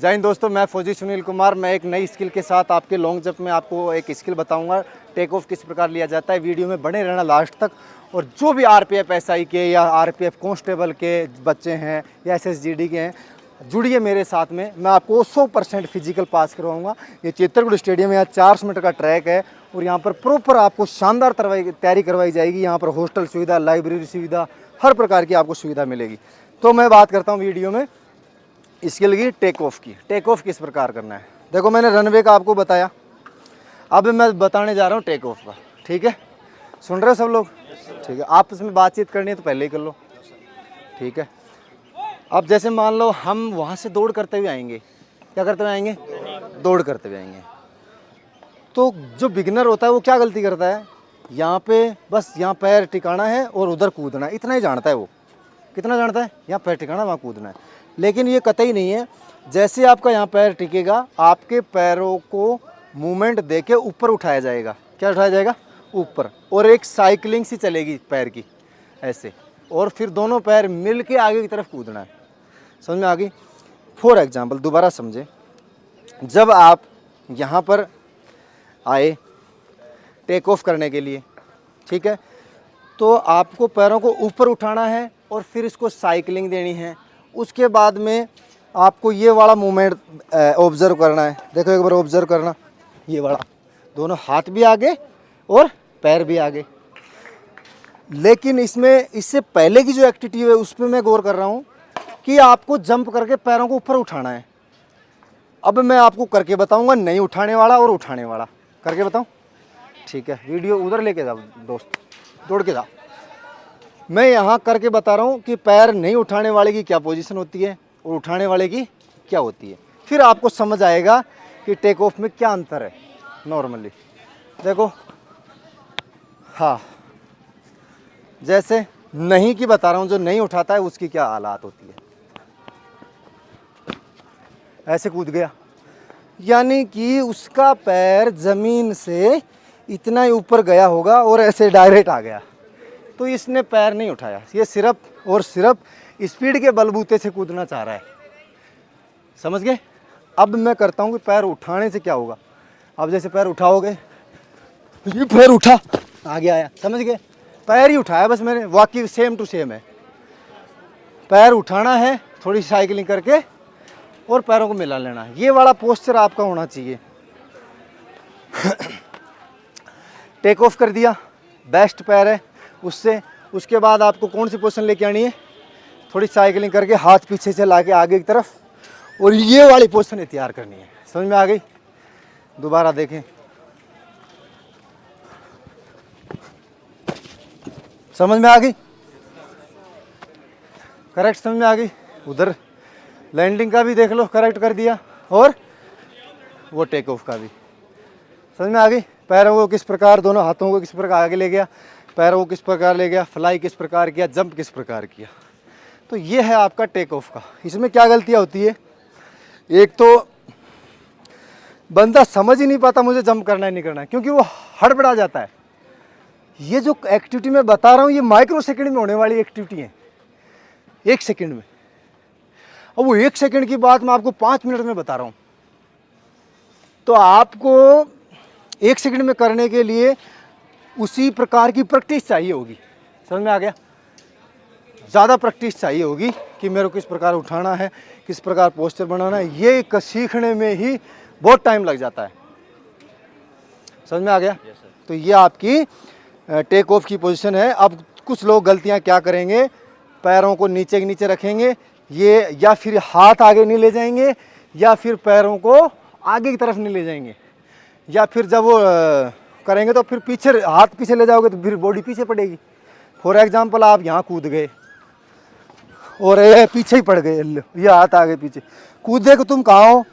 जय हिंद दोस्तों, मैं फौजी सुनील कुमार। मैं एक नई स्किल के साथ आपके लॉन्ग जंप में आपको एक स्किल बताऊंगा, टेक ऑफ किस प्रकार लिया जाता है। वीडियो में बने रहना लास्ट तक। और जो भी आरपीएफ एसआई के या आरपीएफ कांस्टेबल के बच्चे हैं या एसएसजीडी के हैं, जुड़िए मेरे साथ में। मैं आपको 100% फिजिकल पास करवाऊंगा। ये चित्रकूट स्टेडियम, यहाँ 400 मीटर का ट्रैक है और यहाँ पर प्रॉपर आपको शानदार तैयारी करवाई जाएगी। यहाँ पर हॉस्टल सुविधा, लाइब्रेरी सुविधा, हर प्रकार की आपको सुविधा मिलेगी। तो मैं बात करता हूँ वीडियो में स्किल की, टेक ऑफ की। टेक ऑफ किस प्रकार करना है, देखो मैंने रनवे का आपको बताया, अब मैं बताने जा रहा हूँ टेक ऑफ का। ठीक है, सुन रहे हो सब लोग? ठीक है, आपस में बातचीत करनी है तो पहले ही कर लो। ठीक है, अब जैसे मान लो हम वहाँ से दौड़ करते हुए आएंगे, क्या करते हुए आएंगे? दौड़ करते हुए आएंगे। तो जो बिगिनर होता है वो क्या गलती करता है, यहाँ पे बस यहाँ पैर टिकाना है और उधर कूदना है, इतना ही जानता है वो। कितना जानता है? यहाँ पैर टिकाना, वहाँ कूदना है। लेकिन ये कतई नहीं है। जैसे आपका यहाँ पैर टिकेगा, आपके पैरों को मूवमेंट देके ऊपर उठाया जाएगा। क्या उठाया जाएगा? ऊपर। और एक साइकिलिंग सी चलेगी पैर की, ऐसे। और फिर दोनों पैर मिल के आगे की तरफ कूदना है। समझ में आ गई? फॉर एग्जाम्पल, दोबारा समझे, जब आप यहाँ पर आए टेक ऑफ करने के लिए, ठीक है, तो आपको पैरों को ऊपर उठाना है और फिर इसको साइकिलिंग देनी है। उसके बाद में आपको ये वाला मूवमेंट ऑब्जर्व करना है। देखो एक बार ऑब्जर्व करना, ये वाला, दोनों हाथ भी आगे और पैर भी आगे। लेकिन इसमें इससे पहले की जो एक्टिविटी है उस पर मैं गौर कर रहा हूँ कि आपको जंप करके पैरों को ऊपर उठाना है। अब मैं आपको करके बताऊंगा, नहीं उठाने वाला और उठाने वाला करके बताऊं? ठीक है, वीडियो उधर लेके जाओ दोस्त, दौड़ के जाओ। मैं यहाँ करके बता रहा हूँ कि पैर नहीं उठाने वाले की क्या पोजीशन होती है और उठाने वाले की क्या होती है। फिर आपको समझ आएगा कि टेक ऑफ में क्या अंतर है। नॉर्मली देखो, हाँ, जैसे नहीं की बता रहा हूँ, जो नहीं उठाता है उसकी क्या हालात होती है। ऐसे कूद गया, यानी कि उसका पैर ज़मीन से इतना ही ऊपर गया होगा और ऐसे डायरेक्ट आ गया, तो इसने पैर नहीं उठाया। ये सिर्फ और सिर्फ स्पीड के बलबूते से कूदना चाह रहा है। समझ गए? अब मैं करता हूँ कि पैर उठाने से क्या होगा। अब जैसे पैर उठाओगे, ये पैर उठा, आगे आया, समझ गए? पैर ही उठाया बस मैंने, वाकई सेम टू सेम है। पैर उठाना है, थोड़ी साइकिलिंग करके और पैरों को मिला लेना है। ये वाला पोस्चर आपका होना चाहिए। टेक ऑफ कर दिया, बेस्ट पैर है उससे। उसके बाद आपको कौन सी पोजीशन लेके आनी है? थोड़ी साइकिलिंग करके हाथ पीछे से ला के आगे की तरफ, और ये वाली पोजीशन तैयार करनी है। समझ में आ गई? दोबारा देखें, समझ में आ गई? करेक्ट समझ में आ गई? उधर लैंडिंग का भी देख लो, करेक्ट कर दिया, और वो टेक ऑफ का भी समझ में आ गई। पैरों को किस प्रकार, दोनों हाथों को किस प्रकार आगे ले गया, पैरों को किस प्रकार ले गया, फ्लाई किस प्रकार किया, जंप किस प्रकार किया। तो ये है आपका टेक ऑफ का। इसमें क्या गलतियाँ होती है? एक तो बंदा समझ ही नहीं पाता मुझे जंप करना है नहीं करना है, क्योंकि वो हड़बड़ा जाता है। ये जो एक्टिविटी मैं बता रहा हूँ ये माइक्रो सेकेंड में होने वाली एक्टिविटी है, 1 सेकेंड में। अब वो 1 सेकेंड की बात मैं आपको 5 मिनट में बता रहा हूँ। तो आपको 1 सेकेंड में करने के लिए उसी प्रकार की प्रैक्टिस चाहिए होगी। समझ में आ गया? ज़्यादा प्रैक्टिस चाहिए होगी कि मेरे को किस प्रकार उठाना है, किस प्रकार पोस्चर बनाना है। ये सीखने में ही बहुत टाइम लग जाता है। समझ में आ गया? तो ये आपकी टेक ऑफ की पोजीशन है। अब कुछ लोग गलतियां क्या करेंगे, पैरों को नीचे के नीचे रखेंगे, ये, या फिर हाथ आगे नहीं ले जाएंगे, या फिर पैरों को आगे की तरफ नहीं ले जाएंगे, या फिर जब वो करेंगे तो फिर पीछे, हाथ पीछे ले जाओगे तो फिर बॉडी पीछे पड़ेगी। फॉर एग्जांपल, आप यहाँ कूद गए और ये पीछे ही पड़ गए, ये हाथ आगे पीछे कूदे को, तुम कहाँ हो?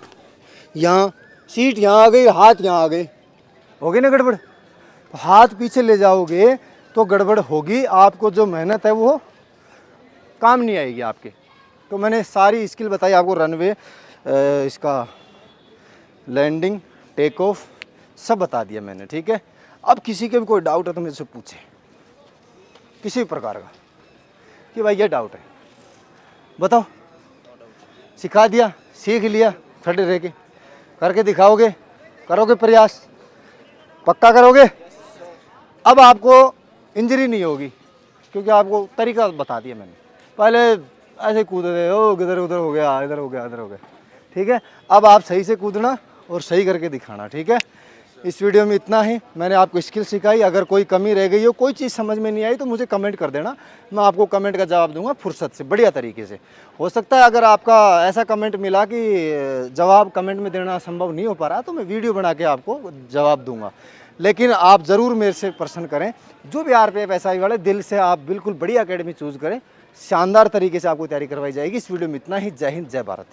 यहाँ, सीट यहाँ आ गई, हाथ यहाँ आ गए, हो गई ना गड़बड़। हाथ पीछे ले जाओगे तो गड़बड़ होगी, आपको जो मेहनत है वो काम नहीं आएगी आपके। तो मैंने सारी स्किल बताई आपको, रनवे, इसका लैंडिंग, टेक ऑफ, सब बता दिया मैंने। ठीक है, अब किसी के भी कोई डाउट है तो मुझसे पूछे, किसी भी प्रकार का, कि भाई ये डाउट है, बताओ। सिखा दिया, सीख लिया, खड़े रह के करके दिखाओगे, करोगे प्रयास, पक्का करोगे? अब आपको इंजरी नहीं होगी क्योंकि आपको तरीका बता दिया मैंने। पहले ऐसे कूद रहे हो, इधर उधर हो गया, इधर हो गया, इधर हो गया, ठीक है। अब आप सही से कूदना और सही करके दिखाना, ठीक है। इस वीडियो में इतना ही, मैंने आपको स्किल सिखाई। अगर कोई कमी रह गई हो, कोई चीज़ समझ में नहीं आई तो मुझे कमेंट कर देना, मैं आपको कमेंट का जवाब दूंगा फुर्सत से, बढ़िया तरीके से। हो सकता है अगर आपका ऐसा कमेंट मिला कि जवाब कमेंट में देना संभव नहीं हो पा रहा तो मैं वीडियो बना के आपको जवाब दूंगा। लेकिन आप ज़रूर मेरे से प्रश्न करें। जो भी RPF SI वाले, दिल से आप बिल्कुल बढ़िया अकेडमी चूज़ करें, शानदार तरीके से आपको तैयारी करवाई जाएगी। इस वीडियो में इतना ही। जय हिंद, जय भारत।